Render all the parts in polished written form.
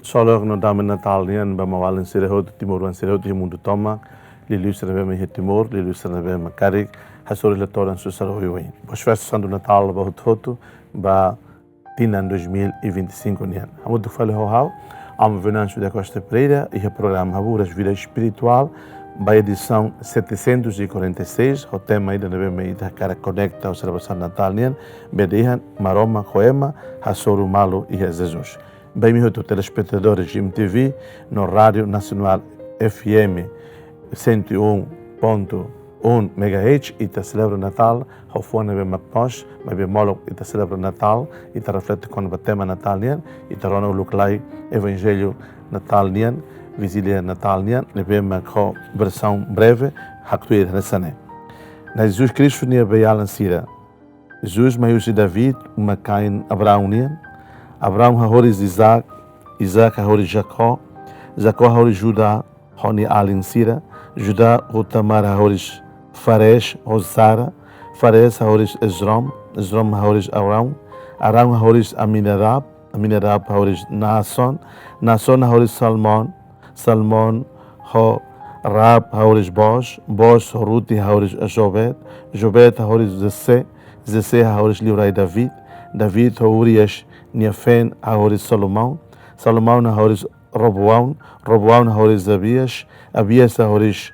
Solo no dame Natal nian ba mawalin sirehot Timor sirehot mundo toma lilustra bem he Timor lilustra bem Karik hasori la toran susaro yoin. As festas do Natal ba hoto ba tinan 2025 nian. Amo do fale how am Venâncio da Costa Pereira e o programa Haburas Vida Espiritual ba edição 746 o tema ainda na bem da cara conecta ao celebração Natal nian bedihan maroma coema hasoru malo e Jesus. Bem-vindo telespectadores de MTV no Rádio Nacional FM 101.1 MHz e está celebra o Natal, o fone bem nós, mas bem molo e está celebra o Natal e está reflete com o tema Natal nian e está rona o luclai Evangelho Natal nian, Visília Natal nian, e bem com versão breve, actuir nessa né. Na Jesus Cristo nia beialan sira. Jesus maiusi David, uma cain Abraão nian. Abraão hahoris Isaac, Isaac hahoris Jacó, Jacó hahoris Judá, honi alin Sira, Judá Tamar hahoris Fares, Zara, Fares hahoris Esrom, Esrom hahoris Arão, Arão hahoris Aminadab, Aminadab hahoris Naasson, Naasson hahoris Salmon, Salmon Rab hahoris Boz, Boz Ruti hahoris Jobed, Jobed hahoris Zessé, Zessé hahoris Livrai David, David hahoris Niafen hahoris Salomão, Salomão hahoris Roboão, Roboão hahoris Abias, Abias hahoris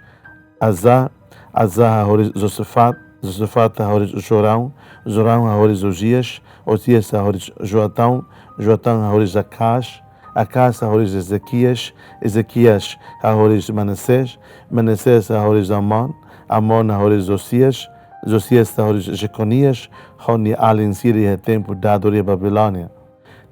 Azá, Azá hahoris Josafat, Josafat hahoris Jorão, Jorão hahoris Osias, Osias hahoris Joatão, Joatão hahoris Acás, Acás hahoris Ezequias, Ezequias hahoris Manassés, Manassés hahoris Amon, Amon hahoris Osias, Josias hahoris Jeconias, Honi alin Síria tempo dado a Babilônia.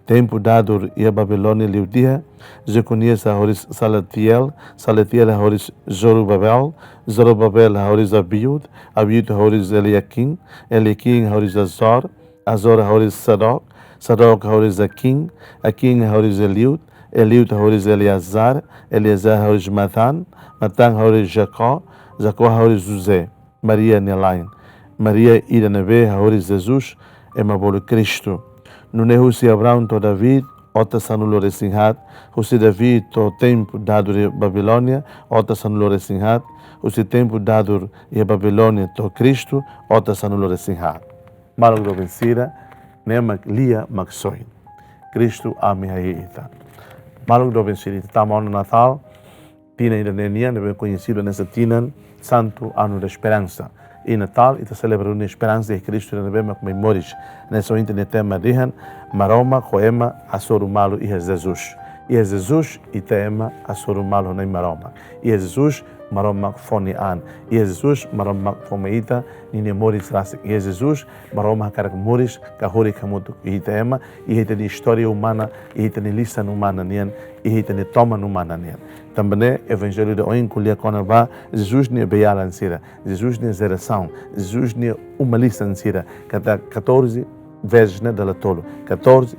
Tempo dado a Babilônia Liudia, Jeconias hahoris Salatiel, Salatiel hahoris Zorobabel, Zorobabel hahoris Abiud, Abiud hahoris Eliakim, Eliakim hahoris Azor, Azor hahoris Sadoc, Sadoc hahoris Akim, Akim hahoris Eliud, Eliud hahoris Eleazar, Eleazar hahoris Matan, Matan hahoris Jacó, Jacó hahoris José, Maria Nelain, Maria Iranebe hahoris Jesus, Emabolo Cristo. No nehusi Abraão to David, ota sanulo resinhat, husi David to tempo dado a Babilônia, ota sanulo resinhat, husi tempo dado a Babilônia to Cristo, ota sanulo resinhat. Malog do vencida, nemak lia maksoin. Cristo ame haita. Malog do vencida, estamos no Natal, tina ainda nenia, bem conhecido nessa tina, Santo Ano da Esperança. E Natal, e celebra a esperança de Cristo na bema comemores nessa internet tema dihan maroma coema asoru malo e Jesus. E Jesus e tema asoru malo nem maroma. E Jesus maroma fone an. E Jesus maroma fomeita ni moris rasik. E Jesus maroma karak moris kahori kamutu e tema e de história humana e de lista humana nian e de toma humana nian. Também Evangelho de hoje colher quando vai Jesus nem beialan sira, Jesus nem geração, Jesus nem uma lista sira, cada 14 vezes né da tolo, 14.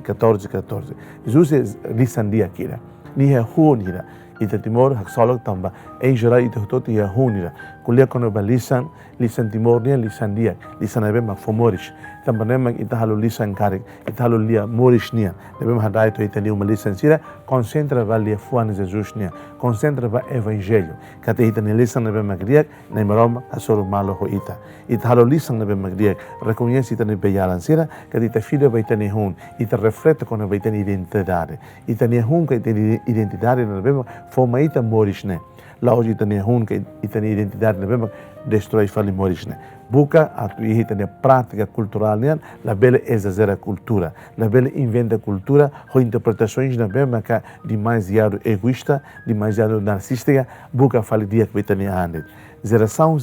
Jesus é lista dia kira, nem é hunira, e te Timor haksolog tamba, em geral e te hototi é hunira, colher quando vai lista Timor nem lista dia, lista na bem fomores, também mas ita halu lista Karik, ita halu lia moris nia, bem hadai to ita uma lista sira, concentra valia fuan Jesus nia. Concentra va Evangelho. Kata ita ni lisan na bem griek, na maroma asoro malo ho ita. Ita halo lisan na bem griek, reconhece ita ni beyalan sira, kata ita filho vai ter ni hun, ita reflete quando vai ter identidade. Ita ni hun que tem identidade na bem forma ita morisne. Lá hoje ita ni hun que ita ni identidade na bem destrói fali morisne. Buca a tu ita ni prática cultural nian, la bela exagera cultura, la bela inventa cultura, ho interpretações na bem que demasiado egoísta, demasiado narcística, buca fali dia que ita ni ande. Geração,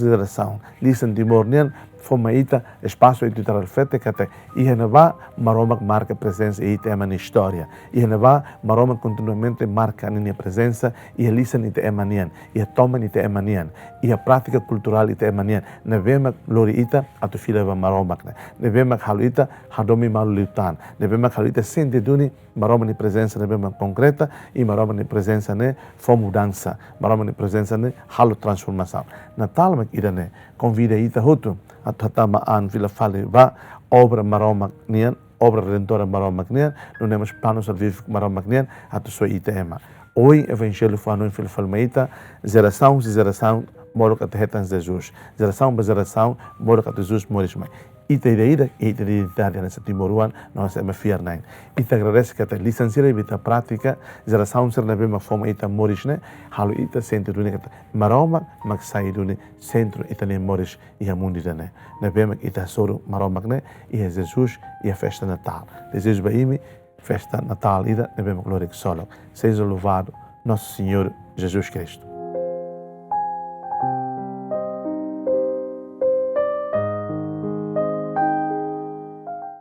listen Timor nian, forma ita espaço ita reflete que até e va maroma marca presença e ita na história. E va maroma continuamente marca a minha presença e listen ita emanian, e toma ita emanian, e a prática cultural ita emanian. Na vema lori ita a tu filha va maroma. Na vema halu ita hadomi malu liutan. Na vema halu ita sente duni maroma ni presença na vema concreta e maroma ni presença ne for mudança, maroma ni presença ne halu transformação. Natal mak ida ne convida ita hutu a tatama an vila fale va obra maroma nian obra redentora Marão Magnian, não temos plano salvífico Marão Magnian, a tu sua itema. Hoje, Evangelho foi no Filfalmeita, geração de geração, moro que te Jesus. Geração por geração, moro que Jesus mores mais. E te ideia, e te identidade nessa timoruan, nós é me fiar nem. E te agradece que te licenciar e vita prática, geração ser na mesma forma e te moris né, halo e te centro do né, maroma, mas sai do né, centro e te nem moris e a mundo de né. Na mesma e te soro maroma né, e é Jesus e a festa Natal. Desejo bem festa Natal e da mesma glória que solo. Seja louvado nosso Senhor Jesus Cristo.